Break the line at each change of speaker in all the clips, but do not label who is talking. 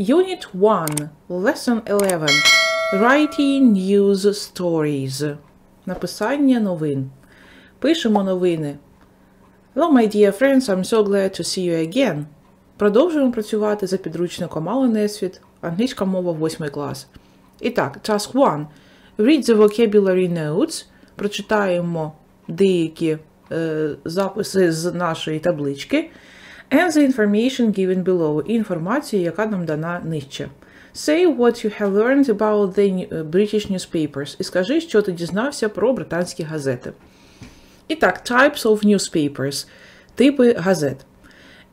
Unit 1, Lesson 11. Writing news stories. Написання новин. Пишемо новини. Hello, my dear friends, I'm so glad to see you again. Продовжуємо працювати за підручником Несвіт, англійська мова 8 клас. І так, task 1. Read the vocabulary notes. Прочитаємо деякі записи з нашої таблички. And the information given below. І інформацію, яка нам дана нижче. Say what you have learned about the British newspapers. І скажи, що ти дізнався про британські газети. І так, types of newspapers. Типи газет.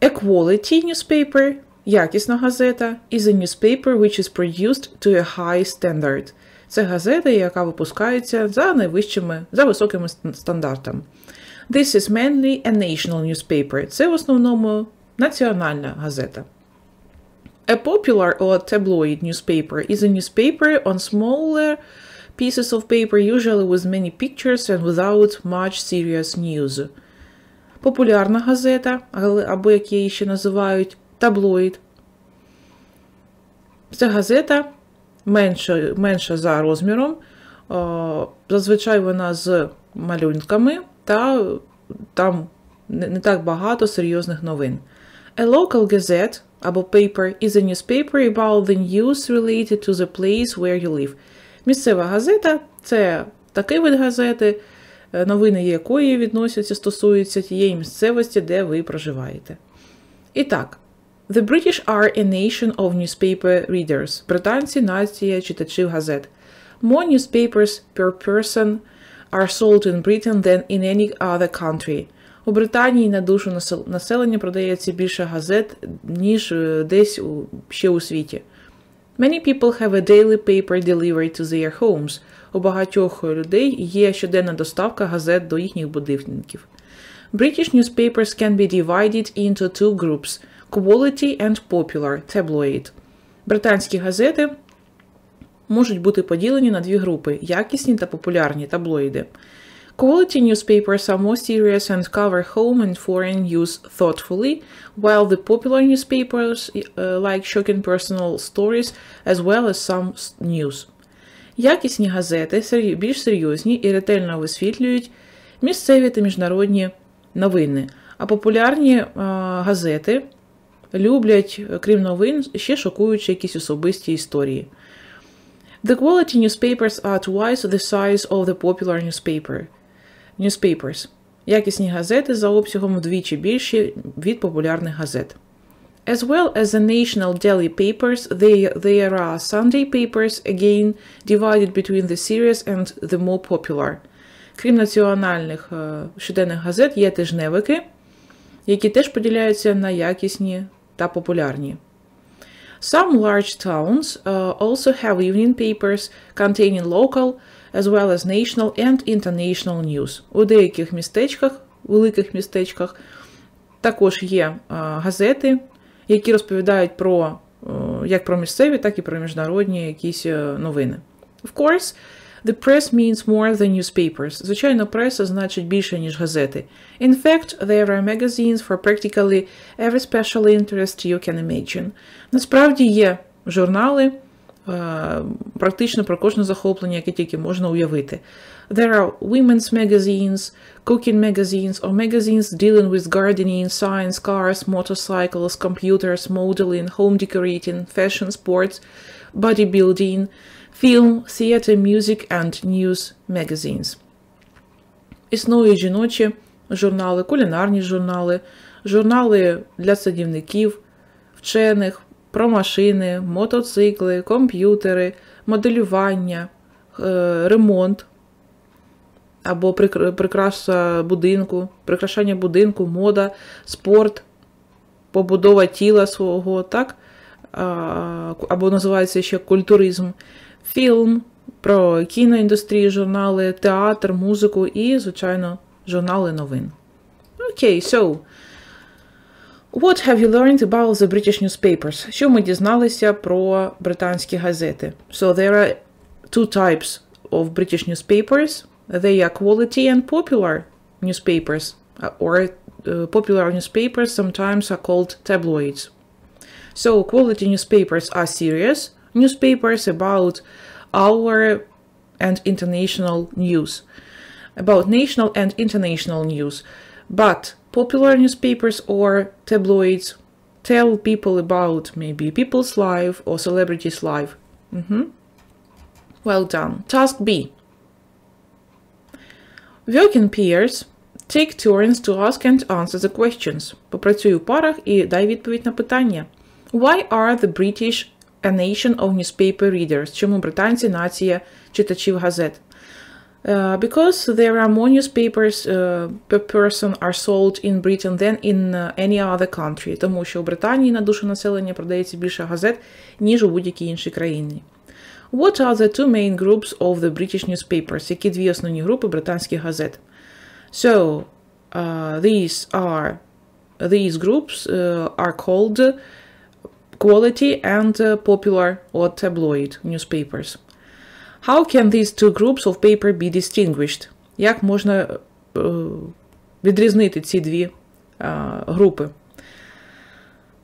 A quality newspaper, якісна газета, is a newspaper which is produced to a high standard. Це газета, яка випускається за високими стандартами. This is mainly a national newspaper. Це в основному національна газета. A popular or tabloid newspaper is a newspaper on smaller pieces of paper, usually with many pictures and without much serious news. Популярна газета, або як її ще називають, таблоїд. Це газета менша за розміром, зазвичай вона з малюнками, та там не так багато серйозних новин. A local gazette, або paper, is a newspaper about the news related to the place where you live. Місцева газета – це такий вид газети, новини якої стосуються тієї місцевості, де ви проживаєте. І так, the British are a nation of newspaper readers. Британці – нація читачів газет. More newspapers per person are sold in Britain than in any other country. У Британії на душу населення продається більше газет, ніж десь ще у світі. Many people have a daily paper delivered to their homes. У багатьох людей є щоденна доставка газет до їхніх будинків. British newspapers can be divided into two groups – quality and popular, tabloid. Британські газети можуть бути поділені на дві групи – якісні та популярні таблоїди. Quality newspapers are more serious and cover home and foreign news thoughtfully, while the popular newspapers like shocking personal stories as well as some news. Якісні газети більш серйозні і ретельно висвітлюють місцеві та міжнародні новини, а популярні газети люблять, крім новин, ще шокуючи якісь особисті історії. The quality newspapers are twice the size of the popular newspapers. Якісні газети за обсягом вдвічі більші від популярних газет. As well as the national daily papers, there are Sunday papers, again divided between the serious and the more popular. Крім національних щоденних газет, є тижневики, які теж поділяються на якісні та популярні. Some large towns also have evening papers containing local as well as national and international news. У деяких містечках, великих містечках, також є газети, які розповідають як про місцеві, так і про міжнародні якісь новини. Of course, the press means more than newspapers. Звичайно, преса значить більше, ніж газети. In fact, there are magazines for practically every special interest you can imagine. Насправді є журнали, практично про кожне захоплення, яке тільки можна уявити. There are women's magazines, cooking magazines, or magazines dealing with gardening, science, cars, motorcycles, computers, modeling, home decorating, fashion, sports, bodybuilding, film, theater, music and news magazines. Існують жіночі журнали, кулінарні журнали, журнали для садівників, вчених, про машини, мотоцикли, комп'ютери, моделювання, ремонт або прикрашання будинку, мода, спорт, побудова тіла свого, так? Або називається ще культуризм, фільм, про кіноіндустрію, журнали, театр, музику і, звичайно, журнали новин. Окей, so, what have you learned about the British newspapers? Що ми дізналися про британські газети? So, there are two types of British newspapers. They are quality and popular newspapers, or popular newspapers sometimes are called tabloids. So, quality newspapers are serious newspapers about our and international news. About national and international news. But popular newspapers or tabloids tell people about maybe people's life or celebrities' life. Well done. Task B. Working pairs take turns to ask and answer the questions. Попрацюй у парах і дай відповідь на питання. Why are the British a nation of newspaper readers? Чому британці нація читачів газет? Because there are more newspapers per person are sold in Britain than in any other country. Тому що у Британії на душу населення продається більше газет, ніж у будь-якій іншій країні. What are the two main groups of the British newspapers? Які дві основні групи британських газет? So, these groups are called quality and popular or tabloid newspapers. How can these two groups of paper be distinguished? Як можна відрізнити ці дві групи?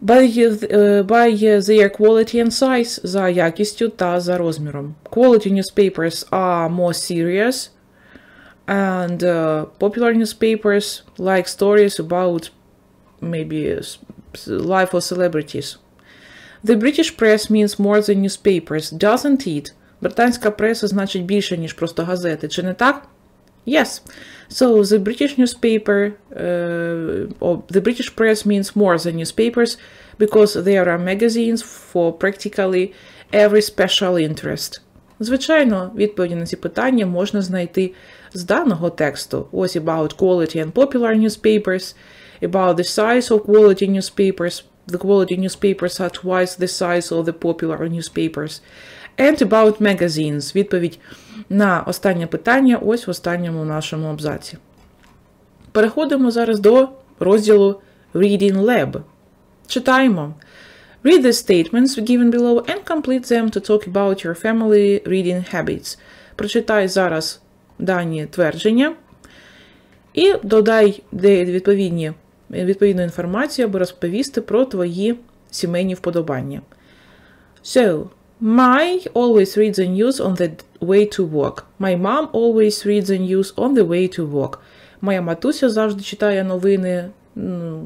By their quality and size, за якістю та за розміром. Quality newspapers are more serious, and popular newspapers like stories about maybe life of celebrities. The British press means more than newspapers, doesn't it? Британська преса значить більше, ніж просто газети, чи не так? Yes. So the British newspaper, or the British press means more than newspapers because there are magazines for practically every special interest. Звичайно, відповіді на ці питання можна знайти з даного тексту. Ось about quality and popular newspapers, about the size of quality newspapers. The quality newspapers are twice the size of the popular newspapers. And about magazines. Відповідь на останнє питання ось в останньому нашому абзаці. Переходимо зараз до розділу Reading Lab. Читаємо. Read the statements given below and complete them to talk about your family reading habits. Прочитай зараз дані твердження і додай відповідну інформацію, аби розповісти про твої сімейні вподобання. So, my always reads the news on the way to work. My mom always reads the news on the way to work. Моя матуся завжди читає новини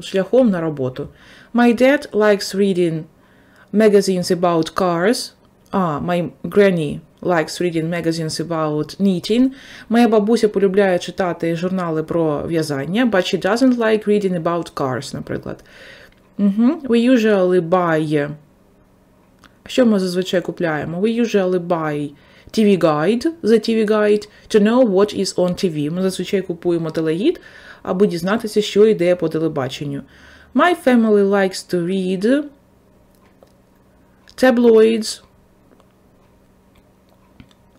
шляхом на роботу. My dad likes reading magazines about cars. My granny likes reading magazines about knitting. Моя бабуся полюбляє читати журнали про в'язання, but she doesn't like reading about cars, наприклад. We usually buy... Що ми зазвичай купляємо? We usually buy TV guide, the TV guide, to know what is on TV. Ми зазвичай купуємо телегід, аби дізнатися, що йде по телебаченню. My family likes to read tabloids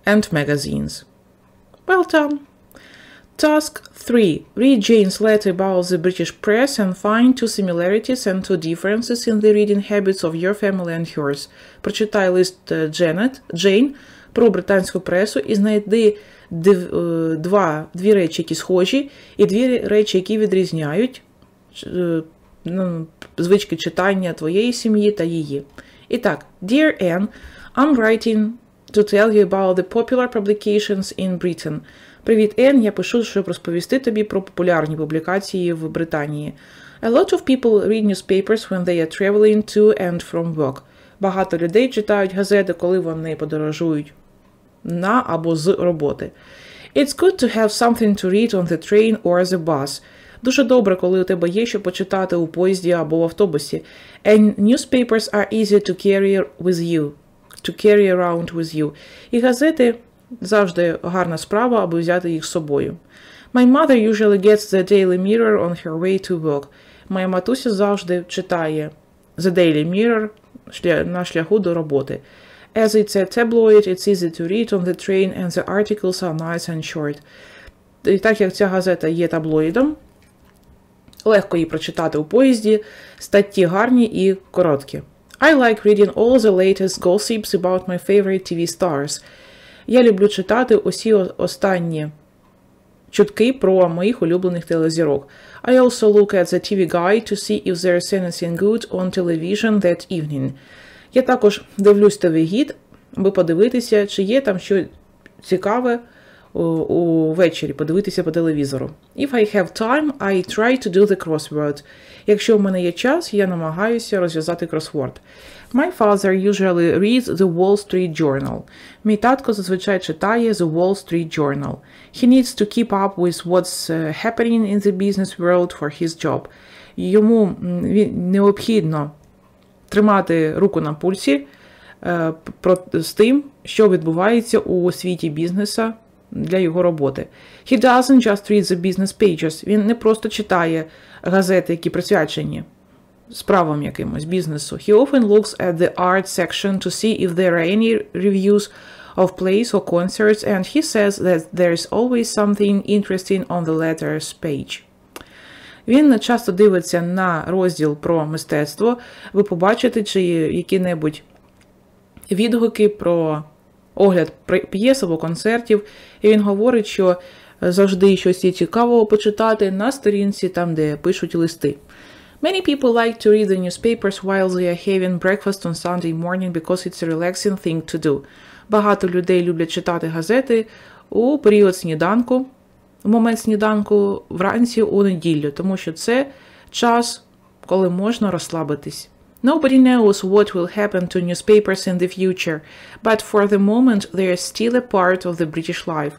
and magazines. Well done. Task 3. Read Jane's letter about the British press and find two similarities and two differences in the reading habits of your family and hers. Прочитай лист Джейн про британську пресу і знайди дві речі, які схожі, і дві речі, які відрізняють звички читання твоєї сім'ї та її. І так, Dear Anne, I'm writing to tell you about the popular publications in Britain. Привіт, Ен, я пишу, щоб розповісти тобі про популярні публікації в Британії. A lot of people read newspapers when they are traveling to and from work. Багато людей читають газети, коли вони подорожують на або з роботи. It's good to have something to read on the train or the bus. Дуже добре, коли у тебе є що почитати у поїзді або в автобусі. And newspapers are easy to carry around with you. І газети завжди гарна справа, аби взяти їх з собою. My mother usually gets the Daily Mirror on her way to work. Моя матуся завжди читає The Daily Mirror на шляху до роботи. As it's a tabloid, it's easy to read on the train and the articles are nice and short. І так як ця газета є таблоїдом, легко її прочитати у поїзді, статті гарні і короткі. I like reading all the latest gossips about my favorite TV stars. Я люблю читати усі останні чутки про моїх улюблених телезірок. I also look at the TV guide to see if there's anything good on television that evening. Я також дивлюсь ТВ-гід, аби подивитися, чи є там що цікаве увечері, подивитися по телевізору. If I have time, I try to do the crossword. Якщо в мене є час, я намагаюся розв'язати кросворд. My father usually reads the Wall Street Journal. Мій татко зазвичай читає the Wall Street Journal. He needs to keep up with what's happening in the business world for his job. Йому необхідно тримати руку на пульсі з тим, що відбувається у світі бізнесу для його роботи. He doesn't just read the business pages. Він не просто читає газети, які присвячені справам якимось, бізнесу. He often looks at the art section to see if there are any reviews of plays or concerts, and he says that there is always something interesting on the letters page. Він часто дивиться на розділ про мистецтво. Ви побачите, чи які-небудь відгуки про огляд п'єс або концертів. І він говорить, що завжди щось є цікавого почитати на сторінці, там, де пишуть листи. Many people like to read the newspapers while they are having breakfast on Sunday morning because it's a relaxing thing to do. Багато людей люблять читати газети у період сніданку, в момент сніданку вранці у неділю, тому що це час, коли можна розслабитись. Nobody knows what will happen to newspapers in the future, but for the moment they are still a part of the British life.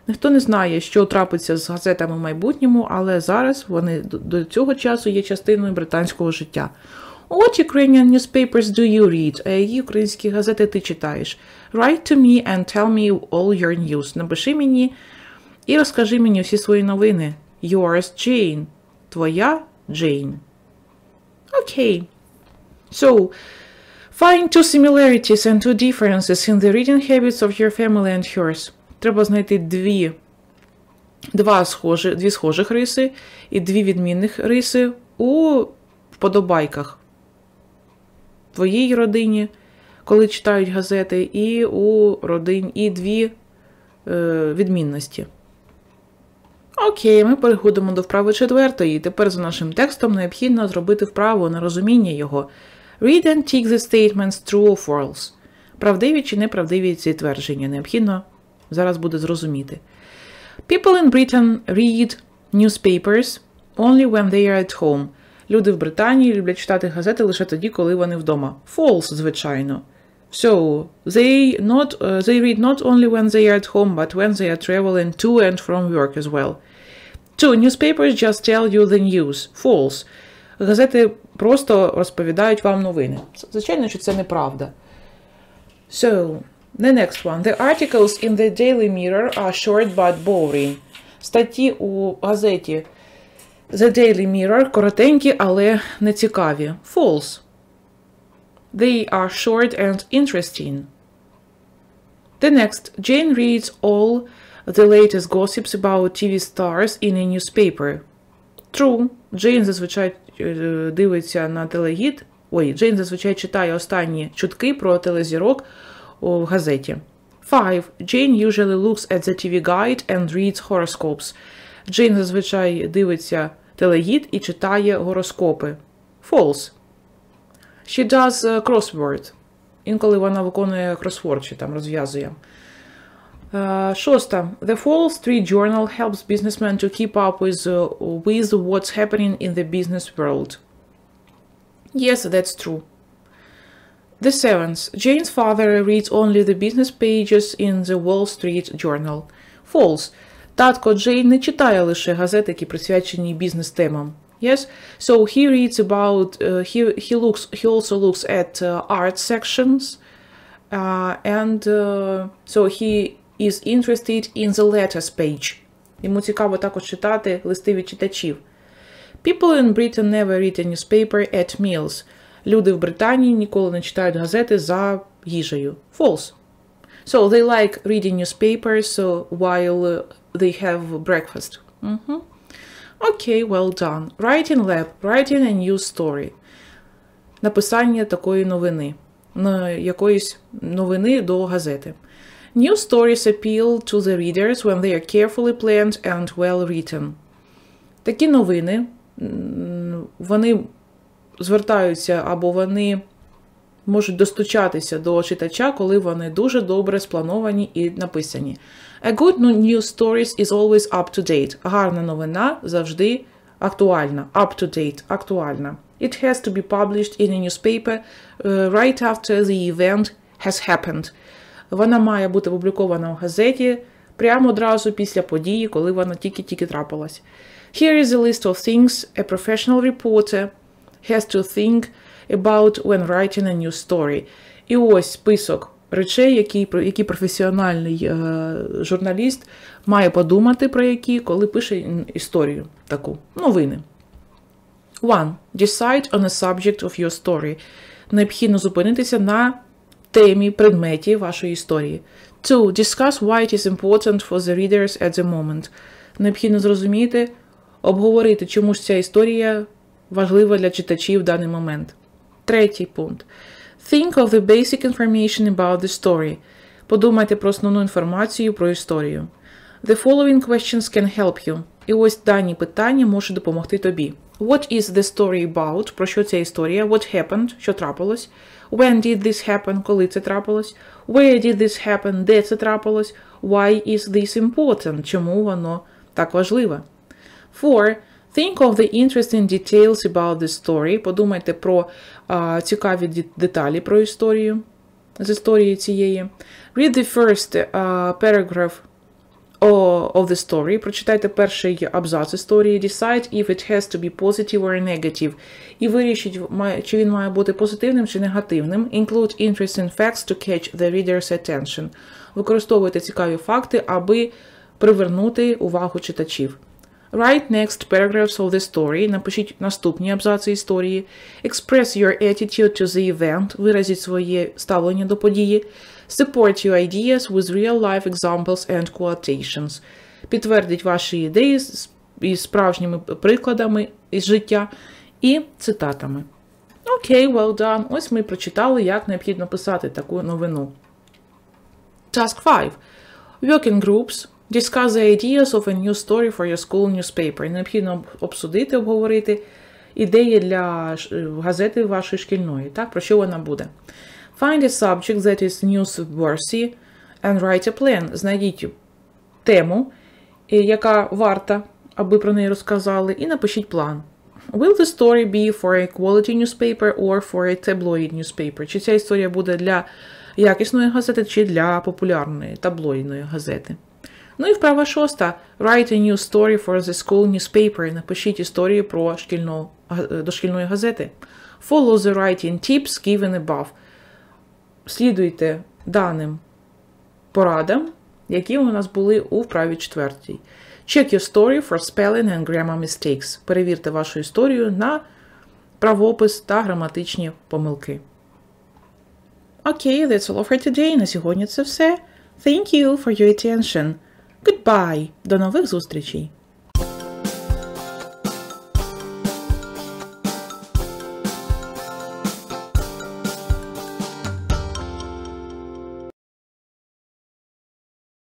Ніхто не знає, що трапиться з газетами в майбутньому, але зараз вони до цього часу є частиною британського життя. What Ukrainian newspapers do you read? А які українські газети ти читаєш? Write to me and tell me all your news. Напиши мені і розкажи мені всі свої новини. Yours, Jane. Твоя, Джейн. Okay. So, find two similarities and two differences in the reading habits of your family and yours. Треба знайти дві схожих риси і дві відмінних риси у вподобайках твоїй родині, коли читають газети, і у родині, і дві відмінності. Окей, ми переходимо до вправи 4. Тепер за нашим текстом необхідно зробити вправу на розуміння його. Read and tick the statements true or false. Правдиві чи неправдиві ці твердження. Необхідно зараз буде зрозуміти. People in Britain read newspapers only when they are at home. Люди в Британії люблять читати газети лише тоді, коли вони вдома. False, звичайно. So, they read not only when they are at home, but when they are traveling to and from work as well. 2. Newspapers just tell you the news. False. Газети просто розповідають вам новини. Звичайно, що це неправда. So, the next one. The articles in the Daily Mirror are short but boring. Статті у газеті The Daily Mirror коротенькі, але не цікаві. False. They are short and interesting. The next. Jane reads all the latest gossips about TV stars in a newspaper. True. Джейн зазвичай дивиться на телегід. Джейн зазвичай читає останні чутки про телезірок у газеті. 5. Jane usually looks at the TV guide and reads horoscopes. Джейн зазвичай дивиться телегід і читає гороскопи. False. She does crossword. Інколи вона виконує кросворд, чи там розв'язує. 6. The Wall Street Journal helps businessmen to keep up with what's happening in the business world. Yes, that's true. The 7th. Jane's father reads only the business pages in the Wall Street Journal. False. Татко Джейн не читає лише газети, які присвячені бізнес-темам. Yes, so he reads about, he also looks at art sections, and so he is interested in the letters page. Йому цікаво також читати листи від читачів. People in Britain never read a newspaper at meals. Люди в Британії ніколи не читають газети за їжею. False. So they like reading newspapers while they have breakfast. Okay, well done. Writing lab. Writing a news story. Написання такої новини. Якоїсь новини до газети. New stories appeal to the readers when they are carefully planned and well written. Такі новини, вони звертаються або вони можуть достучатися до читача, коли вони дуже добре сплановані і написані. A good news story is always up to date. Гарна новина завжди актуальна. Up to date, актуальна. It has to be published in a newspaper right after the event has happened. Вона має бути опублікована в газеті прямо одразу після події, коли вона тільки-тільки трапилась. Here is a list of things a professional reporter has to think about when writing a new story. І ось список речей, які професіональний журналіст має подумати про які, коли пише історію таку. Новини. 1. Decide on a subject of your story. Необхідно зупинитися на темі, предметі вашої історії. 2. Discuss why it is important for the readers at the moment. Необхідно зрозуміти, обговорити, чому ж ця історія важлива для читачів в даний момент. 3. пункт. Think of the basic information about the story. Подумайте про основну інформацію про історію. The following questions can help you. І ось дані питання можуть допомогти тобі. What is the story about? Про що ця історія? What happened? Що трапилось? When did this happen? Коли це трапилось? Where did this happen? Де це трапилось? Why is this important? Чому воно так важливе? 4. Think of the interesting details about the story. Подумайте про цікаві деталі про історію, з історії цієї. Read the first paragraph of the story. Прочитайте перший абзац історії. Decide if it has to be positive or negative. І вирішіть, чи він має бути позитивним чи негативним. Include interesting facts to catch the reader's attention. Використовуйте цікаві факти, аби привернути увагу читачів. Write next paragraphs of the story. Напишіть наступні абзаци історії. Express your attitude to the event. Виразіть своє ставлення до події. Support your ideas with real-life examples and quotations. Підтвердіть ваші ідеї із справжніми прикладами із життя і цитатами. Окей, well done. Ось ми прочитали, як необхідно писати таку новину. Task 5. Work in groups. Discuss the ideas of a new story for your school newspaper. Необхідно обсудити, обговорити ідеї для газети вашої шкільної. Так, про що вона буде? Find a subject that is newsworthy and write a plan. Знайдіть тему, яка варта, аби про неї розказали, і напишіть план. Will the story be for a quality newspaper or for a tabloid newspaper? Чи ця історія буде для якісної газети, чи для популярної таблоїдної газети? Ну і вправа 6. Write a new story for the school newspaper. Напишіть історію про дошкільної газети. Follow the writing tips given above. Слідуйте даним порадам, які у нас були у вправі 4. Check your story for spelling and grammar mistakes. Перевірте вашу історію на правопис та граматичні помилки. Окей, that's all for today. На сьогодні це все. Thank you for your attention. Goodbye. До нових зустрічей.